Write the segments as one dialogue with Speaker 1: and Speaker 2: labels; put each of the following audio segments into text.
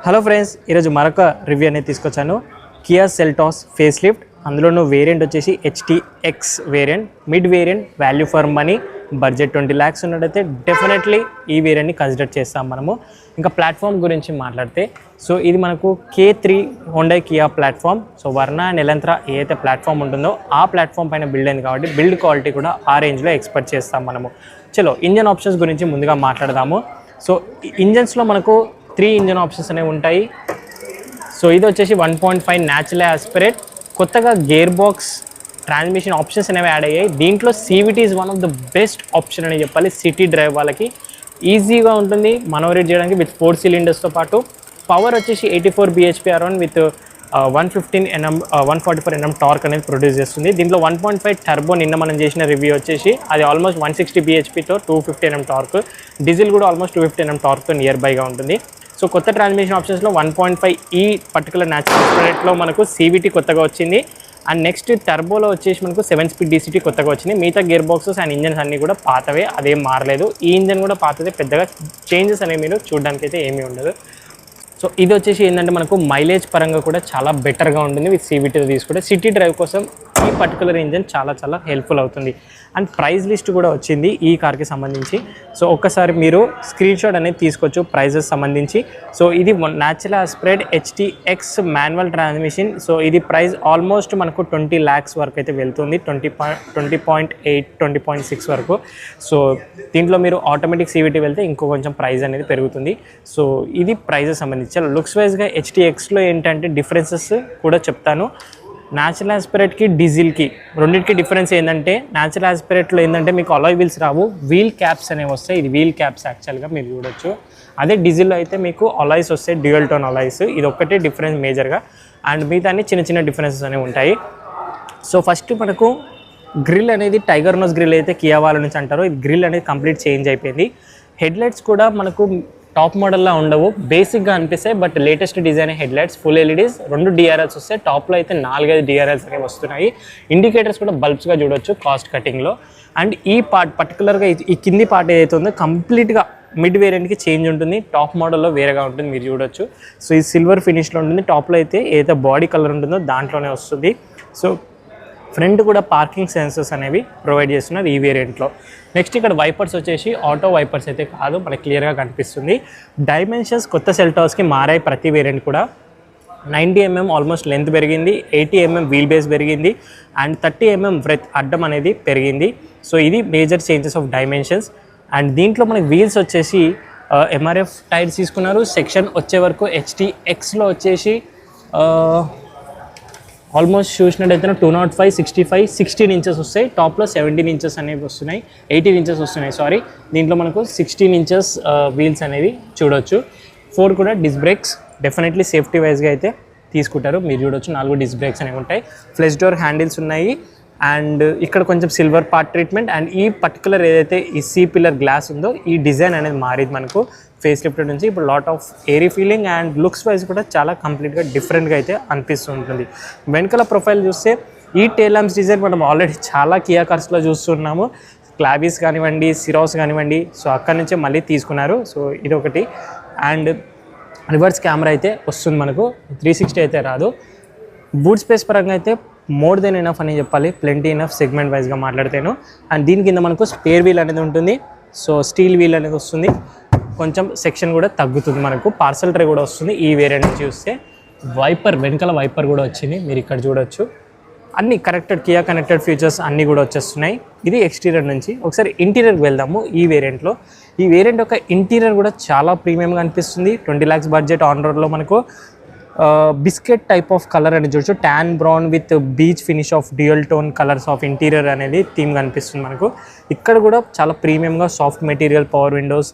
Speaker 1: Hello friends, ఈరోజు మరొక review అనేది తీసుకొచ్చాను. కియా సెల్టాస్ ఫేస్ లిఫ్ట్, అందులోనూ వేరియంట్ వచ్చేసి HTX variant, mid variant, value for money, budget 20 lakhs ఉన్నట్టయితే డెఫినెట్లీ ఈ వేరియంట్ని కన్సిడర్ చేస్తాం మనము. ఇంకా ప్లాట్ఫామ్ గురించి మాట్లాడితే, సో ఇది మనకు K3 Hyundai Kia platform. So Verna and Elantra ఏదైతే ప్లాట్ఫామ్ ఉంటుందో ఆ ప్లాట్ఫామ్ పైన బిల్డ్ అయింది కాబట్టి బిల్డ్ క్వాలిటీ కూడా ఆ రేంజ్లో ఎక్స్పెక్ట్ చేస్తాం మనము. చలో ఇంజన్ ఆప్షన్స్ గురించి ముందుగా మాట్లాడదాము. సో ఇంజన్స్లో మనకు 3 ఇంజన్ ఆప్షన్స్ అనేవి ఉంటాయి. సో ఇది వచ్చేసి 1.5 న్యాచురల్ ఆస్పిరేట్, కొత్తగా గేర్ బాక్స్, ట్రాన్స్మిషన్ ఆప్షన్స్ అనేవి యాడ్ అయ్యాయి. దీంట్లో CVT is one of the best option అని చెప్పాలి. సిటీ డ్రైవ్ వాళ్ళకి ఈజీగా ఉంటుంది మనోరేట్ చేయడానికి విత్ 4 cylinders పాటు. పవర్ వచ్చేసి 84 bhp around with 115 Nm 144 Nm torque అనేది ప్రొడ్యూస్ చేస్తుంది. దీంట్లో 1.5 టర్బో నిన్న మనం చేసిన రివ్యూ వచ్చేసి అది ఆల్మోస్ట్ 160 bhpతో 250 Nm టార్క్, డీజిల్ కూడా ఆల్మోస్ట్ 250 Nm టార్క్తో నియర్ బైగా ఉంటుంది. సో కొత్త ట్రాన్స్మిషన్ ఆప్షన్స్లో 1.5 ఈ పర్టికులర్ న్యాచురల్ ఆస్పిరేట్లో మనకు CVT కొత్తగా వచ్చింది. అండ్ నెక్స్ట్ టర్బోలో వచ్చేసి మనకు 7-speed DCT కొత్తగా వచ్చింది. మిగతా గేర్ బాక్సెస్ అండ్ ఇంజన్స్ అన్నీ కూడా పాతవే, అదేం మారలేదు. ఈ ఇంజన్ కూడా పాతదే, పెద్దగా చేంజెస్ అనేవి మీరు చూడడానికి అయితే ఏమీ ఉండదు. సో ఇది వచ్చేసి ఏంటంటే మనకు మైలేజ్ పరంగా కూడా చాలా బెటర్గా ఉంటుంది విత్ CVTతో తీసుకుంటే. సిటీ డ్రైవ్ కోసం ఈ పర్టికులర్ ఇంజన్ చాలా హెల్ప్ఫుల్ అవుతుంది. అండ్ ప్రైస్ లిస్ట్ కూడా వచ్చింది ఈ కార్కి సంబంధించి. సో ఒక్కసారి మీరు స్క్రీన్ షాట్ అనేది తీసుకోవచ్చు ప్రైజెస్ సంబంధించి. సో ఇది natural aspirate HTX manual transmission. So ఇది ప్రైస్ ఆల్మోస్ట్ మనకు 20 lakhs వరకు అయితే వెళ్తుంది, 20.8 20.6 వరకు. సో దీంట్లో మీరు ఆటోమేటిక్ CVT వెళ్తే ఇంకో కొంచెం ప్రైస్ అనేది పెరుగుతుంది. సో ఇది ప్రైజెస్ సంబంధించి. లుక్స్ వైజ్గా HTXలో ఏంటంటే డిఫరెన్సెస్ కూడా చెప్తాను. న్యాచురల్ ఆస్పిరేట్కి డీజిల్కి రెండింటికి డిఫరెన్స్ ఏంటంటే, న్యాచురల్ ఆస్పిరేట్లో ఏంటంటే మీకు అలాయ్ వీల్స్ రావు, వీల్ క్యాప్స్ అనేవి వస్తాయి. ఇది వీల్ క్యాప్స్ యాక్చువల్గా మీరు చూడొచ్చు. అదే డీజిల్లో అయితే మీకు అలాయ్స్ వస్తాయి, డ్యూయల్ టోన్ అలాయ్స్. ఇది ఒక్కటే డిఫరెన్స్ మేజర్గా. అండ్ మిగతా చిన్న డిఫరెన్సెస్ అనేవి ఉంటాయి. సో ఫస్ట్ మనకు గ్రిల్ అనేది టైగర్ నోస్ గ్రిల్ అయితే కియా వాళ్ళ నుంచి అంటారో, ఇది గ్రిల్ అనేది కంప్లీట్ చేంజ్ అయిపోయింది. హెడ్లైట్స్ కూడా మనకు టాప్ మోడల్లా ఉండవు, బేసిక్గా అనిపిస్తాయి. But latest design headlights, full LEDs, 2 DRLs వస్తాయి. టాప్లో అయితే 4-5 DRLs అనేవి వస్తున్నాయి. ఇండికేటర్స్ కూడా బల్బ్స్గా చూడొచ్చు కాస్ట్ కటింగ్లో. అండ్ ఈ పార్ట్ పర్టికులర్గా ఈ కింది పార్ట్ ఏదైతే ఉందో కంప్లీట్గా మిడ్ వేరియంట్కి చేంజ్ ఉంటుంది, టాప్ మోడల్లో వేరేగా ఉంటుంది, మీరు చూడొచ్చు. సో ఈ సిల్వర్ ఫినిష్లో ఉంటుంది. టాప్లో అయితే ఏదైతే బాడీ కలర్ ఉంటుందో దాంట్లోనే వస్తుంది. సో ఫ్రంట్ కూడా పార్కింగ్ సెన్సర్స్ అనేవి ప్రొవైడ్ చేస్తున్నారు ఈ వేరియంట్లో. నెక్స్ట్ ఇక్కడ వైపర్స్ వచ్చేసి ఆటో వైపర్స్ అయితే కాదు, మనకి క్లియర్గా కనిపిస్తుంది. డైమెన్షన్స్ కొత్త సెల్టాస్కి మారాయి ప్రతి వేరియంట్ కూడా. 90 mm ఆల్మోస్ట్ లెంత్ పెరిగింది, 80 mm వీల్ బేస్ పెరిగింది, అండ్ 30 mm బ్రెత్ అడ్డం అనేది పెరిగింది. సో ఇది major changes of dimensions. And దీంట్లో మనకి వీల్స్ వచ్చేసి MRF టైర్స్ తీసుకున్నారు. సెక్షన్ వచ్చే వరకు HTXలో వచ్చేసి ఆల్మోస్ట్ చూసినట్టయితే 205, 65, 16 inches వస్తాయి. టాప్లో 17 inches అనేవి వస్తున్నాయి, 18 inches వస్తున్నాయి సారీ. దీంట్లో మనకు 16 inches వీల్స్ అనేవి చూడొచ్చు. 4 కూడా డిస్క్ బ్రేక్స్, డెఫినెట్లీ సేఫ్టీ వైజ్గా అయితే తీసుకుంటారు, మీరు చూడొచ్చు. 4 డిస్క్ బ్రేక్స్ అనేవి ఉంటాయి. ఫ్లెష్ డోర్ హ్యాండిల్స్ ఉన్నాయి. అండ్ ఇక్కడ కొంచెం సిల్వర్ పార్ట్ ట్రీట్మెంట్. అండ్ ఈ పర్టికులర్ ఏదైతే ఈ C పిల్లర్ గ్లాస్ ఉందో ఈ డిజైన్ అనేది మారింది మనకు ఫేస్ లిఫ్ట్ నుంచి. ఇప్పుడు lot of airy feeling and looks wise కూడా చాలా కంప్లీట్గా డిఫరెంట్గా అయితే అనిపిస్తుంటుంది. వెనకాల ప్రొఫైల్ చూస్తే ఈ టెయిల్ ల్యాంప్స్ డిజైన్ మనం ఆల్రెడీ చాలా కియా కార్స్లో చూస్తున్నాము. క్లావిస్ కానివ్వండి, సిరాస్ కానివ్వండి, సో అక్కడి నుంచే మళ్ళీ తీసుకున్నారు. సో ఇది ఒకటి. అండ్ రివర్స్ కెమెరా అయితే వస్తుంది మనకు, 360 అయితే రాదు. బూట్ స్పేస్ పరంగా అయితే మోర్ దెన్ ఎనఫ్ అని చెప్పాలి, ప్లెంటీ ఎనఫ్ సెగ్మెంట్ వైజ్గా మాట్లాడితేను. అండ్ దీని కింద మనకు స్పేర్ వీల్ అనేది ఉంటుంది. సో స్టీల్ వీల్ అనేది వస్తుంది, కొంచెం సెక్షన్ కూడా తగ్గుతుంది మనకు. పార్సల్ ట్రే కూడా వస్తుంది ఈ వేరియంట్ నుంచి చూస్తే. వైపర్, వెనకాల వైపర్ కూడా వచ్చింది, మీరు ఇక్కడ చూడొచ్చు. అన్ని కియా కనెక్టెడ్ ఫీచర్స్ అన్నీ కూడా వచ్చేస్తున్నాయి. ఇది ఎక్స్టీరియర్ నుంచి. ఒకసారి ఇంటీరియర్కి వెళ్దాము. ఈ వేరియంట్లో ఈ వేరియంట్ యొక్క ఇంటీరియర్ కూడా చాలా ప్రీమియంగా అనిపిస్తుంది. 20 lakhs బడ్జెట్ ఆన్ రోడ్లో మనకు బిస్కెట్ టైప్ ఆఫ్ కలర్ అని చూడొచ్చు. Tan brown with beech finish of dual tone colours of interior అనేది థీమ్ కనిపిస్తుంది మనకు. ఇక్కడ కూడా చాలా ప్రీమియంగా soft material, power windows,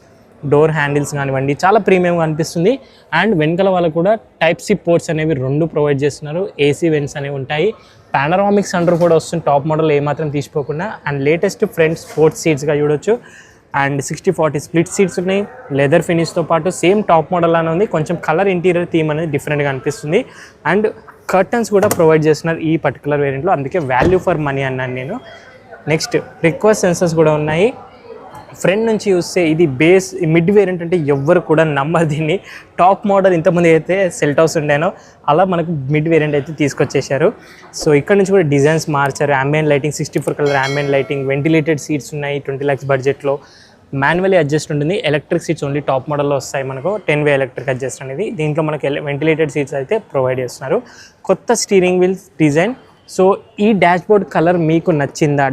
Speaker 1: door handles కానివ్వండి చాలా ప్రీమియంగా అనిపిస్తుంది. అండ్ వెనకాల వాళ్ళకు కూడా Type-C పోర్ట్స్ అనేవి 2 ప్రొవైడ్ చేస్తున్నారు. AC వెంట్స్ అనేవి ఉంటాయి. పానరామిక్ సన్రూఫ్ కూడా వస్తుంది టాప్ మోడల్ ఏమాత్రం తీసిపోకుండా. అండ్ లేటెస్ట్ ఫ్రంట్ స్పోర్ట్స్ సీట్స్గా చూడొచ్చు. అండ్ 60-40 స్ప్లిట్ సీట్స్ ఉన్నాయి. లెదర్ ఫినిష్తో పాటు సేమ్ టాప్ మోడల్ లానే ఉంది, కొంచెం కలర్ ఇంటీరియర్ థీమ్ అనేది డిఫరెంట్గా అనిపిస్తుంది. అండ్ కర్టన్స్ కూడా ప్రొవైడ్ చేస్తున్నారు ఈ పర్టికులర్ వేరియంట్లో, అందుకే వాల్యూ ఫర్ మనీ అన్నాను నేను. నెక్స్ట్ రిక్వెస్ట్ సెన్సర్స్ కూడా ఉన్నాయి. ఫ్రంట్ నుంచి చూస్తే ఇది బేస్ మిడ్ వేరియంట్ అంటే ఎవ్వరు కూడా నమ్మరు దీన్ని. టాప్ మోడల్ ఇంతమంది అయితే సెల్టాస్ ఉండేనో అలా మనకు మిడ్ వేరియంట్ అయితే తీసుకొచ్చేసారు. సో ఇక్కడ నుంచి కూడా డిజైన్స్ మార్చారు. Ambient lighting 64 colour ambient lighting, ventilated seats ఉన్నాయి 20 lakhs బడ్జెట్లో. మాన్యువల్లీ అడ్జస్ట్ ఉంటుంది. ఎలక్ట్రిక్ సీట్స్ ఓన్లీ టాప్ మోడల్లో వస్తాయి మనకు. 10 way ఎలక్ట్రిక్ అడ్జస్ట్ అనేది. దీంట్లో మనకి వెంటిలేటెడ్ సీట్స్ అయితే ప్రొవైడ్ చేస్తున్నారు. కొత్త స్టీరింగ్ వీల్ డిజైన్. సో ఈ డాష్బోర్డ్ కలర్ మీకు నచ్చిందా?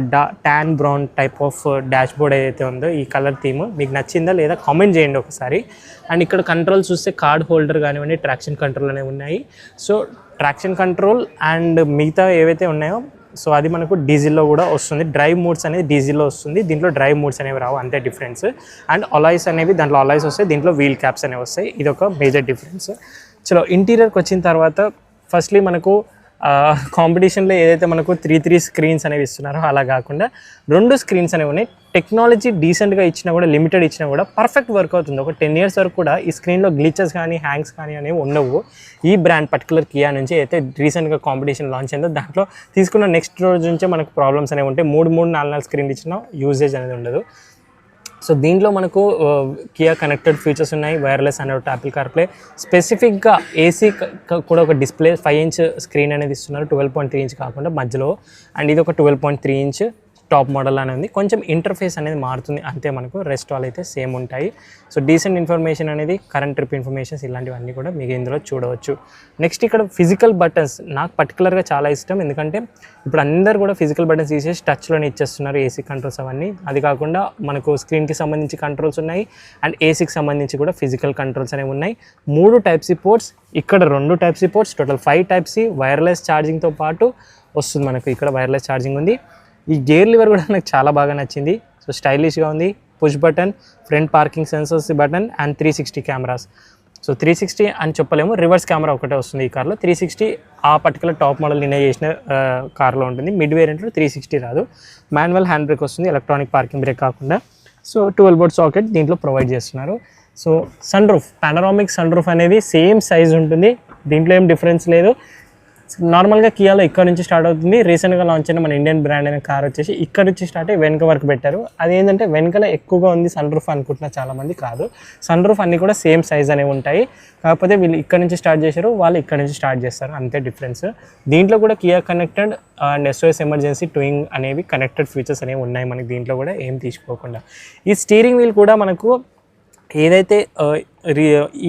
Speaker 1: Tan brown type of dashboard ఏదైతే ఉందో ఈ కలర్ థీమ్ మీకు నచ్చిందా లేదా కామెంట్ చేయండి ఒకసారి. అండ్ ఇక్కడ కంట్రోల్ చూస్తే కార్డ్ హోల్డర్ కానివ్వండి, ట్రాక్షన్ కంట్రోల్ అనేవి ఉన్నాయి. సో ట్రాక్షన్ కంట్రోల్ అండ్ మిగతా ఏవైతే ఉన్నాయో సో అది మనకు డీజిల్లో కూడా వస్తుంది. డ్రైవ్ మోడ్స్ అనేది డీజిల్లో వస్తుంది, దీంట్లో డ్రైవ్ మోడ్స్ అనేవి రావు, అంతే డిఫరెన్స్. అండ్ అలాయ్స్ అనేవి దాంట్లో అలాయ్స్ వస్తాయి, దీంట్లో వీల్ క్యాప్స్ అనేవి వస్తాయి. ఇది ఒక మేజర్ డిఫరెన్స్. చలో ఇంటీరియర్కి వచ్చిన తర్వాత ఫస్ట్లీ మనకు కాంపిటీషన్లో ఏదైతే మనకు 3 స్క్రీన్స్ అనేవి ఇస్తున్నారో అలా కాకుండా 2 స్క్రీన్స్ అనేవి ఉన్నాయి. టెక్నాలజీ డీసెంట్గా ఇచ్చినా కూడా, లిమిటెడ్ ఇచ్చినా కూడా పర్ఫెక్ట్ వర్క్ అవుతుంది. ఒక 10 years వరకు కూడా ఈ స్క్రీన్లో గ్లిచెస్ కానీ హ్యాంగ్స్ కానీ అనేవి ఉండవు. ఈ బ్రాండ్ పర్టికులర్ కియా నుంచి అయితే రీసెంట్గా కాంపిటీషన్ లాంచ్ అయిందో దాంట్లో తీసుకున్న నెక్స్ట్ రోజు నుంచే మనకు ప్రాబ్లమ్స్ అనేవి ఉంటాయి. 3-4 స్క్రీన్లు ఇచ్చినా యూజేజ్ అనేది ఉండదు. సో దీంట్లో మనకు కియా కనెక్టెడ్ ఫీచర్స్ ఉన్నాయి, వైర్లెస్ అండ్ యాపిల్ కార్ప్లే. స్పెసిఫిక్గా ఏసీ కూడా ఒక డిస్ప్లే 5 inch స్క్రీన్ అనేది ఇస్తున్నారు, 12.3 inch కాకుండా మధ్యలో. అండ్ ఇది ఒక 12.3 inch టాప్ మోడల్ అనేది ఉంది. కొంచెం ఇంటర్ఫేస్ అనేది మారుతుంది అంతే, మనకు రెస్ట్ ఆల్ అయితే సేమ్ ఉంటాయి. సో డీసెంట్ ఇన్ఫర్మేషన్ అనేది, కరెంట్ ట్రిప్ ఇన్ఫర్మేషన్స్ ఇలాంటివన్నీ కూడా మీకు ఇందులో చూడవచ్చు. నెక్స్ట్ ఇక్కడ ఫిజికల్ బటన్స్ నాకు పర్టికులర్గా చాలా ఇష్టం, ఎందుకంటే ఇప్పుడు అందరు కూడా ఫిజికల్ బటన్స్ తీసేసి టచ్లోనే ఇచ్చేస్తున్నారు ఏసీ కంట్రోల్స్ అవన్నీ. అది కాకుండా మనకు స్క్రీన్కి సంబంధించి కంట్రోల్స్ ఉన్నాయి అండ్ ఏసీకి సంబంధించి కూడా ఫిజికల్ కంట్రోల్స్ అనేవి ఉన్నాయి. 3 Type-C పోర్ట్స్, ఇక్కడ 2 Type-C ports, total 5 Type-C. Wireless ఛార్జింగ్తో పాటు వస్తుంది మనకు. ఇక్కడ వైర్లెస్ ఛార్జింగ్ ఉంది. ఈ గేర్ లివర్ కూడా నాకు చాలా బాగా నచ్చింది. సో స్టైలిష్గా ఉంది. Push button, front parking sensors button and 360 cameras. So 360 అని చెప్పలేము, రివర్స్ కెమెరా ఒకటే వస్తుంది ఈ కార్లో. 360 ఆ పర్టికులర్ టాప్ మోడల్ నిన్న చేసిన కార్లో ఉంటుంది. మిడ్ వేరియంట్లో 360 రాదు. మాన్యువల్ హ్యాండ్ బ్రేక్ వస్తుంది, ఎలక్ట్రానిక్ పార్కింగ్ బ్రేక్ కాకుండా. సో 12-volt సాకెట్ దీంట్లో ప్రొవైడ్ చేస్తున్నారు. So sunroof, panoramic sunroof అనేది సేమ్ సైజ్ ఉంటుంది, దీంట్లో ఏం డిఫరెన్స్ లేదు. నార్మల్గా కియాలో ఇక్కడ నుంచి స్టార్ట్ అవుతుంది. రీసెంట్గా లాంచ్ అయిన మన ఇండియన్ బ్రాండ్ అయిన కార్ వచ్చేసి ఇక్కడ నుంచి స్టార్ట్ అయ్యి వెనక వరకు పెట్టారు. అదేంటంటే వెనకల ఎక్కువగా ఉంది సన్ రూఫ్ అనుకుంటున్నా చాలామంది, కాదు. సన్ రూఫ్ అన్నీ కూడా సేమ్ సైజ్ అనేవి ఉంటాయి, కాకపోతే వీళ్ళు ఇక్కడ నుంచి స్టార్ట్ చేశారు, వాళ్ళు ఇక్కడ నుంచి స్టార్ట్ చేస్తారు, అంతే డిఫరెన్స్. దీంట్లో కూడా Kia connected and SOS emergency towing అనేవి కనెక్టెడ్ ఫీచర్స్ అనేవి ఉన్నాయి మనకి దీంట్లో కూడా, ఏం తీసుకోకుండా. ఈ స్టీరింగ్ వీల్ కూడా మనకు ఏదైతే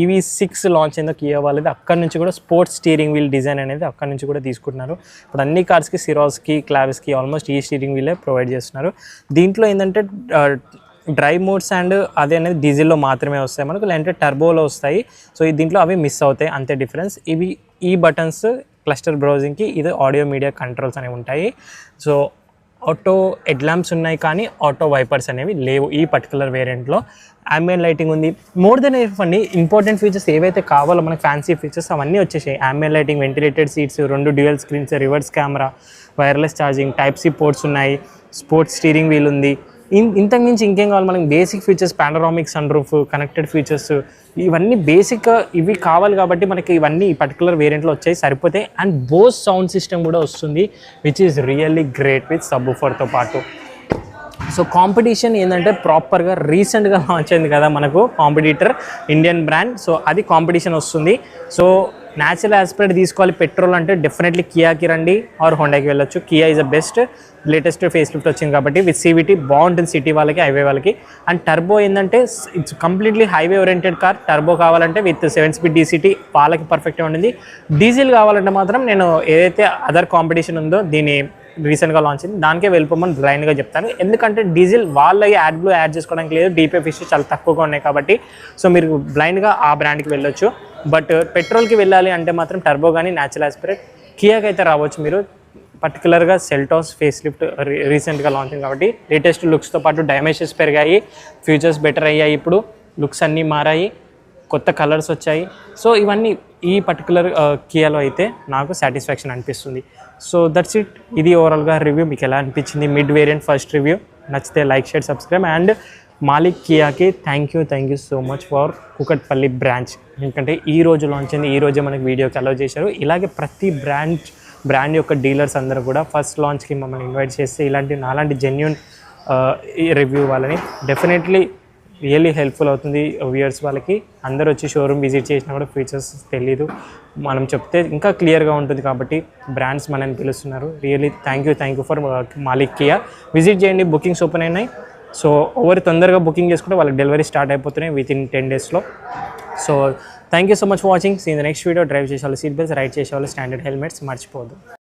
Speaker 1: EV6 లాంచ్ అయిందో కియా వాళ్ళది, అక్కడ నుంచి కూడా స్పోర్ట్స్ స్టీరింగ్ వీల్ డిజైన్ అనేది అక్కడ నుంచి కూడా తీసుకుంటున్నారు. ఇప్పుడు అన్ని కార్స్కి, సిరాస్కి, క్లావిస్కి ఆల్మోస్ట్ ఈ స్టీరింగ్ వీలే ప్రొవైడ్ చేస్తున్నారు. దీంట్లో ఏంటంటే డ్రైవ్ మోడ్స్ అండ్ అదే అనేది డీజిల్లో మాత్రమే వస్తాయి మనకు, లేదంటే టర్బోలో వస్తాయి. సో దీంట్లో అవి మిస్ అవుతాయి, అంతే డిఫరెన్స్. ఇవి ఈ బటన్స్ క్లస్టర్ బ్రౌజింగ్కి, ఇది ఆడియో మీడియా కంట్రోల్స్ అనేవి ఉంటాయి. సో ఆటో హెడ్ ల్యాంప్స్ ఉన్నాయి కానీ ఆటో వైపర్స్ అనేవి లేవు ఈ పర్టికులర్ వేరియంట్లో. అంబియెంట్ లైటింగ్ ఉంది. మోర్ దెన్ అన్ని ఇంపార్టెంట్ ఫీచర్స్ ఏవైతే కావాలో మనకి, ఫ్యాన్సీ ఫీచర్స్ అవన్నీ వచ్చేసాయి. Ambient lighting, ventilated seats, 2 dual screens, reverse camera, wireless charging, Type-C ports ఉన్నాయి, స్పోర్ట్స్ స్టీరింగ్ వీల్ ఉంది. ఇంతకు మించి ఇంకేం కావాలి మనకి? Basic features, panoramic sunroof, connected features, ఇవన్నీ బేసిక్ ఇవి కావాలి కాబట్టి మనకి ఇవన్నీ ఈ పర్టికులర్ వేరియంట్లో వచ్చాయి, సరిపోతాయి. అండ్ బోస్ సౌండ్ సిస్టమ్ కూడా వస్తుంది, which is really great with సబ్‌వూఫర్తో పాటు. సో కాంపిటీషన్ ఏంటంటే ప్రాపర్గా రీసెంట్గా లాంచ్ అయింది కదా మనకు కాంపిటీటర్, ఇండియన్ బ్రాండ్. సో అది కాంపిటీషన్ వస్తుంది. సో న్యాచురల్ ఆస్పిరేట్ తీసుకోవాలి పెట్రోల్ అంటే డెఫినెట్లీ కియాకి రండి ఆర్ హోండాకి వెళ్ళొచ్చు. Kia is the best. Latest face lift వచ్చింది కాబట్టి విత్ CVT బాగుంటుంది సిటీ వాళ్ళకి, హైవే వాళ్ళకి. అండ్ టర్బో ఏంటంటే it's completely highway oriented car. Turbo కావాలంటే విత్ 7-speed DCT వాళ్ళకి పర్ఫెక్ట్గా ఉంటుంది. డీజిల్ కావాలంటే మాత్రం నేను ఏదైతే అదర్ కాంపిటీషన్ ఉందో దీని రీసెంట్గా లాంచ్ అయింది దానికే వెళ్ళిపోమని బ్లైండ్గా చెప్తాను. ఎందుకంటే డీజిల్ వాళ్ళకి యాడ్లో యాడ్ చేసుకోవడానికి లేదు, DPF ఇష్యూ చాలా తక్కువగా ఉన్నాయి కాబట్టి. సో మీరు బ్లైండ్గా ఆ బ్రాండ్కి వెళ్ళొచ్చు. బట్ పెట్రోల్కి వెళ్ళాలి అంటే మాత్రం టర్బో కానీ న్యాచురల్ ఆస్పిరేట్ కియాకి అయితే రావచ్చు మీరు. పర్టికులర్గా సెల్టాస్ ఫేస్ లిఫ్ట్ రీసెంట్గా లాంచ్ అయింది కాబట్టి లేటెస్ట్ లుక్స్తో పాటు డైమెన్షన్స్ పెరిగాయి, ఫీచర్స్ బెటర్ అయ్యాయి, ఇప్పుడు లుక్స్ అన్నీ మారాయి, కొత్త కలర్స్ వచ్చాయి. సో ఇవన్నీ ఈ పర్టికులర్ కియాలో అయితే నాకు సాటిస్ఫాక్షన్ అనిపిస్తుంది. So that's it. ఇది ఓవరాల్గా రివ్యూ. మీకు ఎలా అనిపించింది మిడ్ వేరియంట్ ఫస్ట్ రివ్యూ? నచ్చితే like, share, subscribe. And Malik కియాకి thank you so much for Kukatpally branch. ఎందుకంటే ఈ రోజు లాంచ్ అయింది, ఈ రోజే మనకి వీడియోకి అలౌ చేశారు. ఇలాగే ప్రతి బ్రాండ్ యొక్క డీలర్స్ అందరూ కూడా ఫస్ట్ లాంచ్కి మమ్మల్ని ఇన్వైట్ చేస్తే ఇలాంటి నాలాంటి జెన్యూన్ ఈ రివ్యూ వాళ్ళని డెఫినెట్లీ రియల్లీ హెల్ప్ఫుల్ అవుతుంది వ్యూయర్స్ వాళ్ళకి. అందరూ వచ్చి షోరూమ్ విజిట్ చేసినా కూడా ఫీచర్స్ తెలీదు, మనం చెప్తే ఇంకా క్లియర్గా ఉంటుంది కాబట్టి బ్రాండ్స్ మనల్ని పిలుస్తున్నారు. Really thank you for Malik Kia. Visit చేయండి, బుకింగ్స్ ఓపెన్ అయినాయి. సో ఎవరు తొందరగా బుకింగ్ చేసుకుంటే వాళ్ళకి డెలివరీ స్టార్ట్ అయిపోతున్నాయి వితిన్ 10 daysలో. So thank you so much for watching. See in the next video. Drive చేసే వాళ్ళు సీట్ బెల్ట్స్, రైడ్ చేసే వాళ్ళు స్టాండర్డ్ హెల్మెట్స్ మర్చిపోవద్దు.